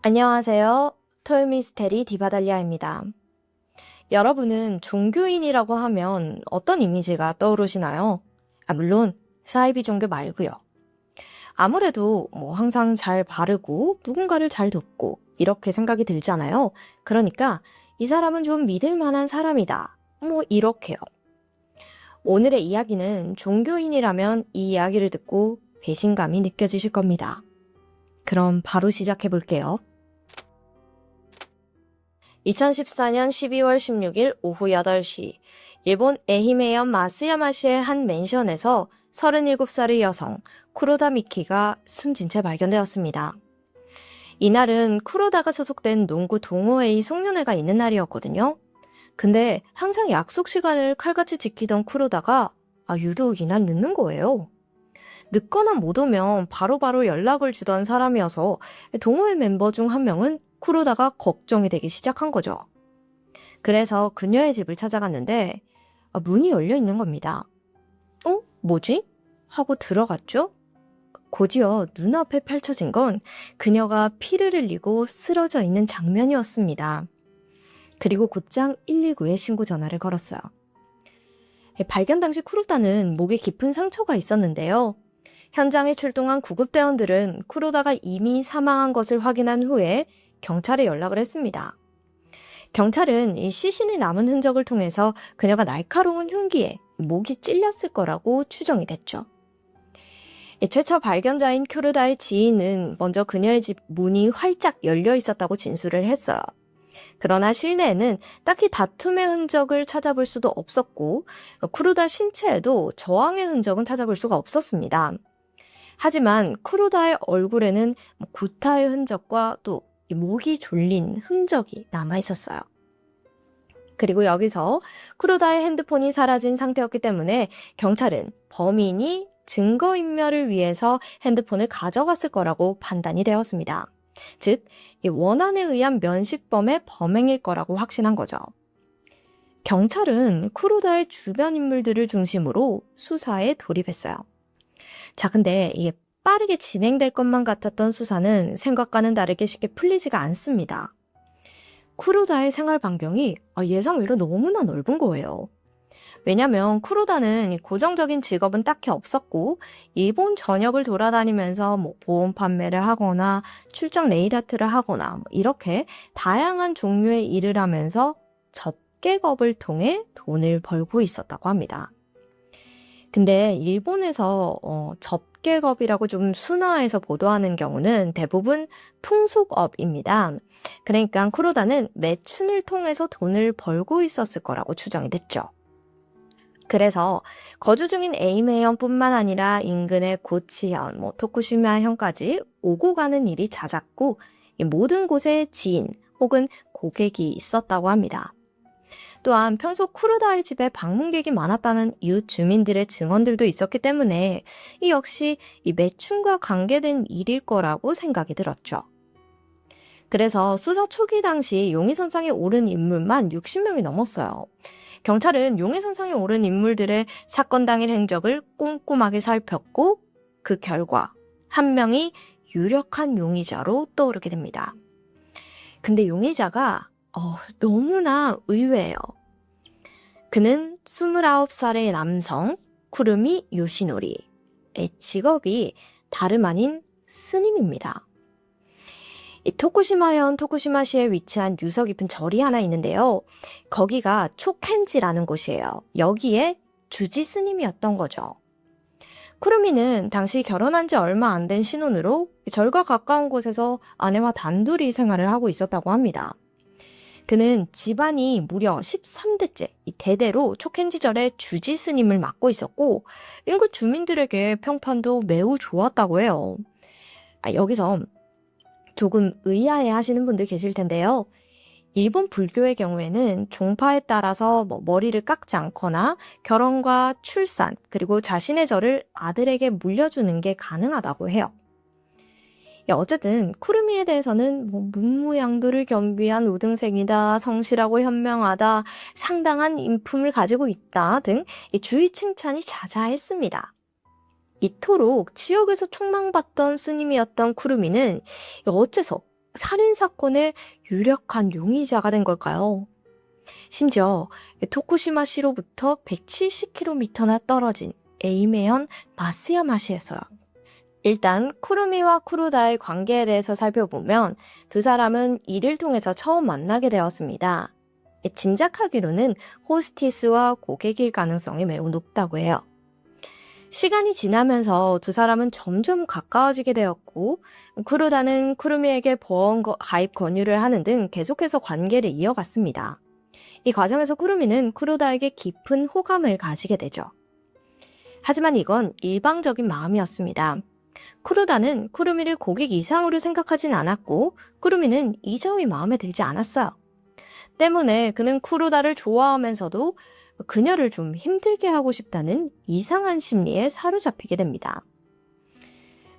안녕하세요. 토요미스테리 디바달리아입니다. 여러분은 종교인이라고 하면 어떤 이미지가 떠오르시나요? 물론 사이비 종교 말고요. 아무래도 항상 잘 바르고 누군가를 잘 돕고 이렇게 생각이 들잖아요. 그러니까 이 사람은 좀 믿을 만한 사람이다. 이렇게요. 오늘의 이야기는 종교인이라면 이 이야기를 듣고 배신감이 느껴지실 겁니다. 그럼 바로 시작해 볼게요. 2014년 12월 16일 오후 8시, 일본 에히메현 마스야마시의 한 맨션에서 37살의 여성 쿠로다 미키가 숨진 채 발견되었습니다. 이날은 쿠로다가 소속된 농구 동호회의 송년회가 있는 날이었거든요. 근데 항상 약속 시간을 칼같이 지키던 쿠로다가 유독 이날 늦는 거예요. 늦거나 못 오면 바로바로 연락을 주던 사람이어서 동호회 멤버 중 한 명은 쿠로다가 걱정이 되기 시작한 거죠. 그래서 그녀의 집을 찾아갔는데 문이 열려 있는 겁니다. 뭐지? 하고 들어갔죠? 곧이어 눈앞에 펼쳐진 건 그녀가 피를 흘리고 쓰러져 있는 장면이었습니다. 그리고 곧장 119에 신고 전화를 걸었어요. 발견 당시 쿠로다는 목에 깊은 상처가 있었는데요. 현장에 출동한 구급대원들은 쿠로다가 이미 사망한 것을 확인한 후에 경찰에 연락을 했습니다. 경찰은 이 시신이 남은 흔적을 통해서 그녀가 날카로운 흉기에 목이 찔렸을 거라고 추정이 됐죠. 최초 발견자인 쿠로다의 지인은 먼저 그녀의 집 문이 활짝 열려 있었다고 진술을 했어요. 그러나 실내에는 딱히 다툼의 흔적을 찾아볼 수도 없었고 쿠로다 신체에도 저항의 흔적은 찾아볼 수가 없었습니다. 하지만 쿠로다의 얼굴에는 구타의 흔적과 또 목이 졸린 흔적이 남아 있었어요. 그리고 여기서 쿠로다의 핸드폰이 사라진 상태였기 때문에 경찰은 범인이 증거인멸을 위해서 핸드폰을 가져갔을 거라고 판단이 되었습니다. 즉, 원한에 의한 면식범의 범행일 거라고 확신한 거죠. 경찰은 쿠로다의 주변 인물들을 중심으로 수사에 돌입했어요. 자, 근데 이게 빠르게 진행될 것만 같았던 수사는 생각과는 다르게 쉽게 풀리지가 않습니다. 쿠로다의 생활 반경이 예상 외로 너무나 넓은 거예요. 왜냐면 쿠로다는 고정적인 직업은 딱히 없었고 일본 전역을 돌아다니면서 보험 판매를 하거나 출장 네일아트를 하거나 이렇게 다양한 종류의 일을 하면서 접객업을 통해 돈을 벌고 있었다고 합니다. 근데 일본에서 접객업이라고 좀 순화해서 보도하는 경우는 대부분 풍속업입니다. 그러니까 쿠로다는 매춘을 통해서 돈을 벌고 있었을 거라고 추정이 됐죠. 그래서 거주 중인 에이메현뿐만 아니라 인근의 고치현, 토쿠시마현까지 오고 가는 일이 잦았고 이 모든 곳에 지인 혹은 고객이 있었다고 합니다. 또한 평소 쿠로다의 집에 방문객이 많았다는 이웃 주민들의 증언들도 있었기 때문에 이 역시 이 매춘과 관계된 일일 거라고 생각이 들었죠. 그래서 수사 초기 당시 용의선상에 오른 인물만 60명이 넘었어요. 경찰은 용의선상에 오른 인물들의 사건 당일 행적을 꼼꼼하게 살폈고 그 결과 한 명이 유력한 용의자로 떠오르게 됩니다. 근데 용의자가 너무나 의외예요. 그는 29살의 남성 쿠르미 요시노리의 직업이 다름 아닌 스님입니다. 이 토쿠시마현 토쿠시마시에 위치한 유서 깊은 절이 하나 있는데요. 거기가 초켄지라는 곳이에요. 여기에 주지 스님이었던 거죠. 쿠르미는 당시 결혼한 지 얼마 안 된 신혼으로 절과 가까운 곳에서 아내와 단둘이 생활을 하고 있었다고 합니다. 그는 집안이 무려 13대째 대대로 초켄지절의 주지 스님을 맡고 있었고 인근 주민들에게 평판도 매우 좋았다고 해요. 여기서 조금 의아해 하시는 분들 계실 텐데요. 일본 불교의 경우에는 종파에 따라서 머리를 깎지 않거나 결혼과 출산 그리고 자신의 절을 아들에게 물려주는 게 가능하다고 해요. 어쨌든 쿠르미에 대해서는 문무양도를 겸비한 우등생이다, 성실하고 현명하다, 상당한 인품을 가지고 있다 등 주위 칭찬이 자자했습니다. 이토록 지역에서 촉망받던 스님이었던 쿠르미는 어째서 살인사건의 유력한 용의자가 된 걸까요? 심지어 토쿠시마시로부터 170km나 떨어진 에이메현 마스야마시에서요. 일단 쿠루미와 쿠로다의 관계에 대해서 살펴보면 두 사람은 일을 통해서 처음 만나게 되었습니다. 짐작하기로는 호스티스와 고객일 가능성이 매우 높다고 해요. 시간이 지나면서 두 사람은 점점 가까워지게 되었고, 쿠로다는 쿠루미에게 보험 가입 권유를 하는 등 계속해서 관계를 이어갔습니다. 이 과정에서 쿠루미는 쿠로다에게 깊은 호감을 가지게 되죠. 하지만 이건 일방적인 마음이었습니다. 쿠로다는 쿠루미를 고객 이상으로 생각하진 않았고, 쿠루미는 이 점이 마음에 들지 않았어요. 때문에 그는 쿠로다를 좋아하면서도 그녀를 좀 힘들게 하고 싶다는 이상한 심리에 사로잡히게 됩니다.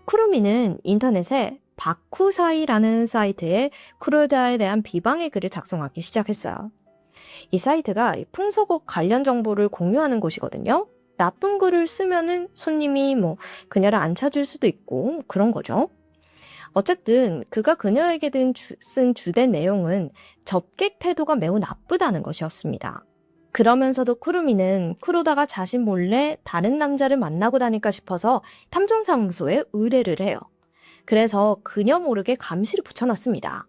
쿠루미는 인터넷에 바쿠사이라는 사이트에 쿠로다에 대한 비방의 글을 작성하기 시작했어요. 이 사이트가 풍속업 관련 정보를 공유하는 곳이거든요. 나쁜 글을 쓰면은 손님이 그녀를 안 찾을 수도 있고 그런 거죠. 어쨌든 그가 그녀에게 쓴 주된 내용은 접객 태도가 매우 나쁘다는 것이었습니다. 그러면서도 쿠루미는 쿠로다가 자신 몰래 다른 남자를 만나고 다닐까 싶어서 탐정사무소에 의뢰를 해요. 그래서 그녀 모르게 감시를 붙여놨습니다.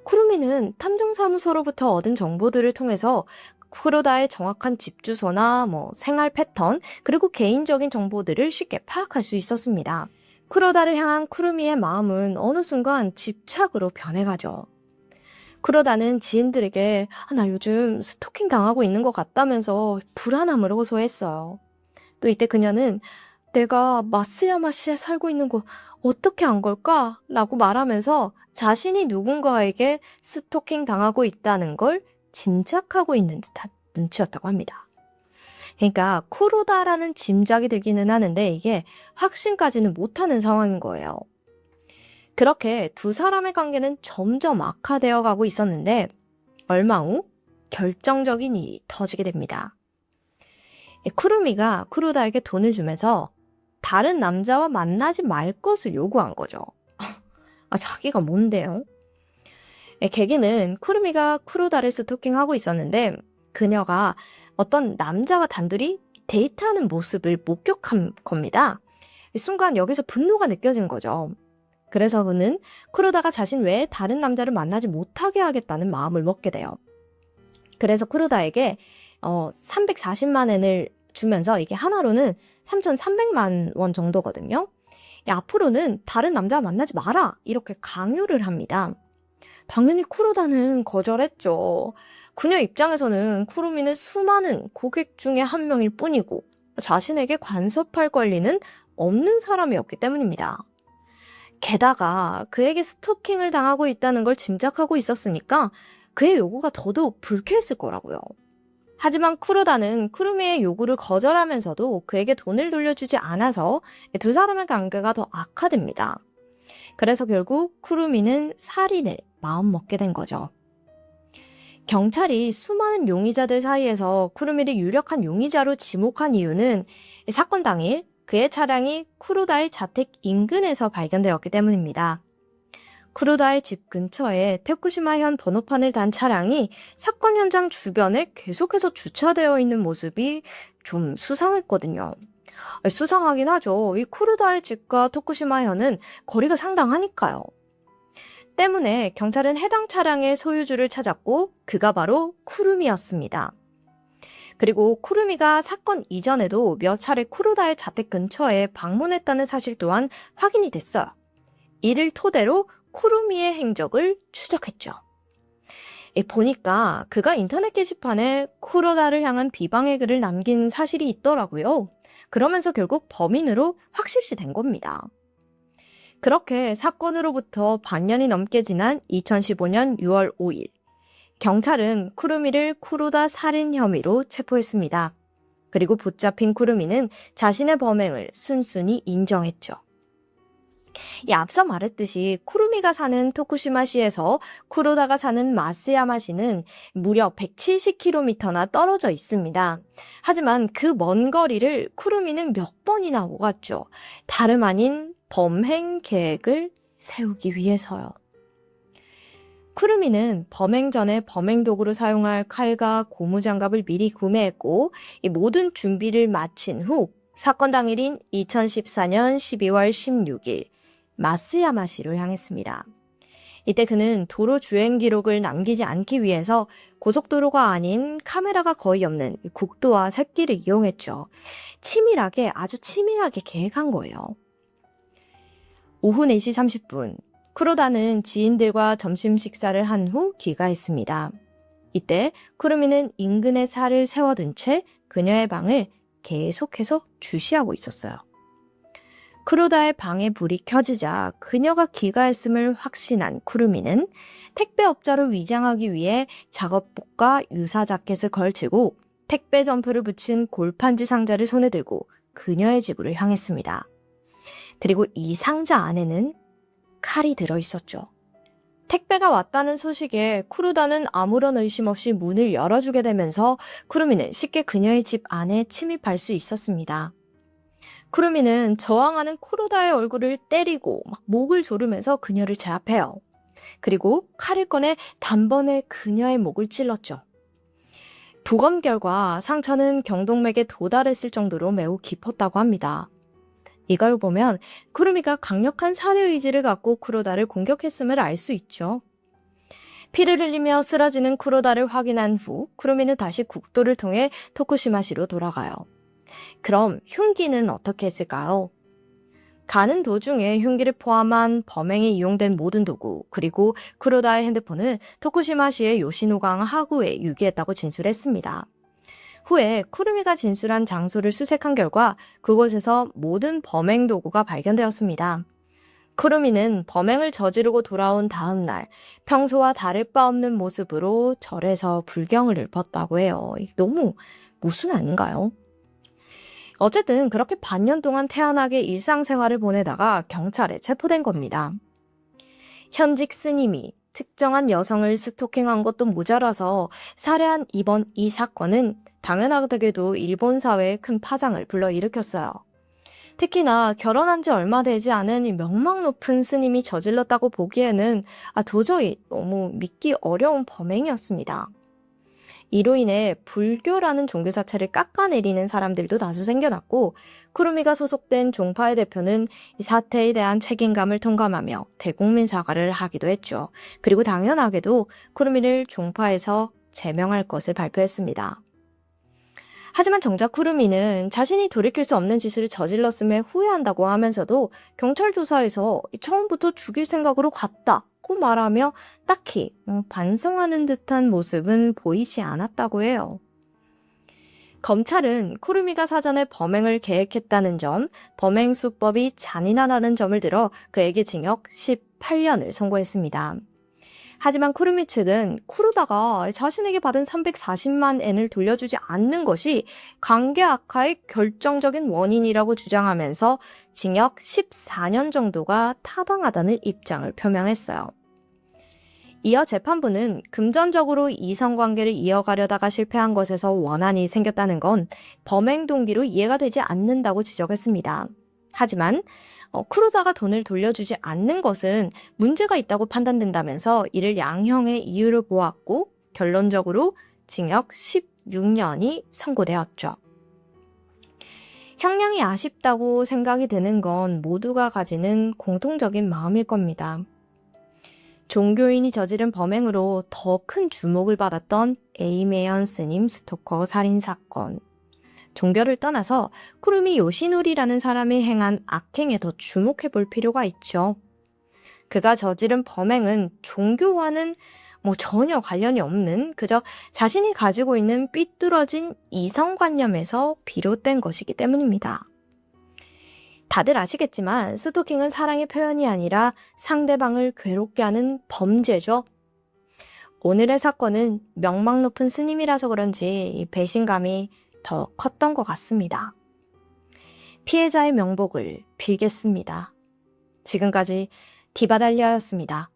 쿠루미는 탐정사무소로부터 얻은 정보들을 통해서 쿠로다의 정확한 집 주소나 생활 패턴, 그리고 개인적인 정보들을 쉽게 파악할 수 있었습니다. 쿠로다를 향한 쿠루미의 마음은 어느 순간 집착으로 변해가죠. 쿠로다는 지인들에게 나 요즘 스토킹 당하고 있는 것 같다면서 불안함을 호소했어요. 또 이때 그녀는 내가 마스야마시에 살고 있는 거 어떻게 안 걸까? 라고 말하면서 자신이 누군가에게 스토킹 당하고 있다는 걸 짐작하고 있는 듯한 눈치였다고 합니다. 그러니까 쿠로다라는 짐작이 들기는 하는데 이게 확신까지는 못하는 상황인 거예요. 그렇게 두 사람의 관계는 점점 악화되어 가고 있었는데 얼마 후 결정적인 일이 터지게 됩니다. 쿠루미가 쿠로다에게 돈을 주면서 다른 남자와 만나지 말 것을 요구한 거죠. 자기가 뭔데요? 계기는 쿠루미가 쿠로다를 스토킹하고 있었는데 그녀가 어떤 남자와 단둘이 데이트하는 모습을 목격한 겁니다. 순간 여기서 분노가 느껴진 거죠. 그래서 그는 쿠로다가 자신 외에 다른 남자를 만나지 못하게 하겠다는 마음을 먹게 돼요. 그래서 쿠로다에게 340만 엔을 주면서 이게 하나로는 3,300만 원 정도거든요. 앞으로는 다른 남자와 만나지 마라 이렇게 강요를 합니다. 당연히 쿠로다는 거절했죠. 그녀 입장에서는 쿠루미는 수많은 고객 중에 한 명일 뿐이고 자신에게 간섭할 권리는 없는 사람이었기 때문입니다. 게다가 그에게 스토킹을 당하고 있다는 걸 짐작하고 있었으니까 그의 요구가 더더욱 불쾌했을 거라고요. 하지만 쿠로다는 쿠루미의 요구를 거절하면서도 그에게 돈을 돌려주지 않아서 두 사람의 관계가 더 악화됩니다. 그래서 결국 쿠루미는 살인을 마음먹게 된 거죠. 경찰이 수많은 용의자들 사이에서 쿠루미를 유력한 용의자로 지목한 이유는 사건 당일 그의 차량이 쿠로다의 자택 인근에서 발견되었기 때문입니다. 쿠로다의 집 근처에 테쿠시마현 번호판을 단 차량이 사건 현장 주변에 계속해서 주차되어 있는 모습이 좀 수상했거든요. 수상하긴 하죠. 이 쿠로다의 집과 토쿠시마현은 거리가 상당하니까요. 때문에 경찰은 해당 차량의 소유주를 찾았고 그가 바로 쿠루미였습니다. 그리고 쿠루미가 사건 이전에도 몇 차례 쿠로다의 자택 근처에 방문했다는 사실 또한 확인이 됐어요. 이를 토대로 쿠루미의 행적을 추적했죠. 보니까 그가 인터넷 게시판에 쿠로다를 향한 비방의 글을 남긴 사실이 있더라고요. 그러면서 결국 범인으로 확실시 된 겁니다. 그렇게 사건으로부터 반년이 넘게 지난 2015년 6월 5일, 경찰은 쿠루미를 쿠로다 살인 혐의로 체포했습니다. 그리고 붙잡힌 쿠루미는 자신의 범행을 순순히 인정했죠. 앞서 말했듯이 쿠루미가 사는 토쿠시마시에서 쿠로다가 사는 마스야마시는 무려 170km나 떨어져 있습니다. 하지만 그 먼 거리를 쿠루미는 몇 번이나 오갔죠. 다름 아닌 범행 계획을 세우기 위해서요. 쿠르미는 범행 전에 범행 도구로 사용할 칼과 고무장갑을 미리 구매했고 이 모든 준비를 마친 후 사건 당일인 2014년 12월 16일 마스야마시로 향했습니다. 이때 그는 도로 주행 기록을 남기지 않기 위해서 고속도로가 아닌 카메라가 거의 없는 국도와 샛길을 이용했죠. 아주 치밀하게 계획한 거예요. 오후 4시 30분, 쿠로다는 지인들과 점심 식사를 한 후 귀가했습니다. 이때 쿠르미는 인근에 살을 세워둔 채 그녀의 방을 계속해서 주시하고 있었어요. 쿠로다의 방에 불이 켜지자 그녀가 귀가했음을 확신한 쿠르미는 택배업자로 위장하기 위해 작업복과 유사 자켓을 걸치고 택배 점퍼를 붙인 골판지 상자를 손에 들고 그녀의 집으로 향했습니다. 그리고 이 상자 안에는 칼이 들어있었죠. 택배가 왔다는 소식에 쿠로다는 아무런 의심 없이 문을 열어주게 되면서 쿠르미는 쉽게 그녀의 집 안에 침입할 수 있었습니다. 쿠르미는 저항하는 쿠로다의 얼굴을 때리고 목을 조르면서 그녀를 제압해요. 그리고 칼을 꺼내 단번에 그녀의 목을 찔렀죠. 부검 결과 상처는 경동맥에 도달했을 정도로 매우 깊었다고 합니다. 이걸 보면 쿠르미가 강력한 살해 의지를 갖고 쿠로다를 공격했음을 알 수 있죠. 피를 흘리며 쓰러지는 쿠로다를 확인한 후 쿠르미는 다시 국도를 통해 토쿠시마시로 돌아가요. 그럼 흉기는 어떻게 했을까요? 가는 도중에 흉기를 포함한 범행에 이용된 모든 도구 그리고 쿠로다의 핸드폰을 토쿠시마시의 요시노강 하구에 유기했다고 진술했습니다. 후에 쿠르미가 진술한 장소를 수색한 결과 그곳에서 모든 범행 도구가 발견되었습니다. 쿠르미는 범행을 저지르고 돌아온 다음 날 평소와 다를 바 없는 모습으로 절에서 불경을 읊었다고 해요. 너무 모순 아닌가요? 어쨌든 그렇게 반년 동안 태연하게 일상생활을 보내다가 경찰에 체포된 겁니다. 현직 스님이 특정한 여성을 스토킹한 것도 모자라서 살해한 이번 이 사건은 당연하게도 일본 사회에 큰 파장을 불러일으켰어요. 특히나 결혼한 지 얼마 되지 않은 이 명망 높은 스님이 저질렀다고 보기에는 도저히 너무 믿기 어려운 범행이었습니다. 이로 인해 불교라는 종교 자체를 깎아내리는 사람들도 다수 생겨났고 쿠르미가 소속된 종파의 대표는 이 사태에 대한 책임감을 통감하며 대국민 사과를 하기도 했죠. 그리고 당연하게도 쿠르미를 종파에서 제명할 것을 발표했습니다. 하지만 정작 쿠르미는 자신이 돌이킬 수 없는 짓을 저질렀음에 후회한다고 하면서도 경찰 조사에서 처음부터 죽일 생각으로 갔다고 말하며 딱히 반성하는 듯한 모습은 보이지 않았다고 해요. 검찰은 쿠르미가 사전에 범행을 계획했다는 점, 범행 수법이 잔인하다는 점을 들어 그에게 징역 18년을 선고했습니다. 하지만 쿠르미 측은 쿠로다가 자신에게 받은 340만 엔을 돌려주지 않는 것이 관계 악화의 결정적인 원인이라고 주장하면서 징역 14년 정도가 타당하다는 입장을 표명했어요. 이어 재판부는 금전적으로 이성관계를 이어가려다가 실패한 것에서 원한이 생겼다는 건 범행 동기로 이해가 되지 않는다고 지적했습니다. 하지만 쿠로다가 돈을 돌려주지 않는 것은 문제가 있다고 판단된다면서 이를 양형의 이유로 보았고 결론적으로 징역 16년이 선고되었죠. 형량이 아쉽다고 생각이 드는 건 모두가 가지는 공통적인 마음일 겁니다. 종교인이 저지른 범행으로 더 큰 주목을 받았던 에이메연 스님 스토커 살인 사건. 종교를 떠나서 쿠르미 요시노리라는 사람이 행한 악행에 더 주목해 볼 필요가 있죠. 그가 저지른 범행은 종교와는 전혀 관련이 없는 그저 자신이 가지고 있는 삐뚤어진 이성관념에서 비롯된 것이기 때문입니다. 다들 아시겠지만 스토킹은 사랑의 표현이 아니라 상대방을 괴롭게 하는 범죄죠. 오늘의 사건은 명망 높은 스님이라서 그런지 이 배신감이 더 컸던 것 같습니다. 피해자의 명복을 빌겠습니다. 지금까지 디바달리아였습니다.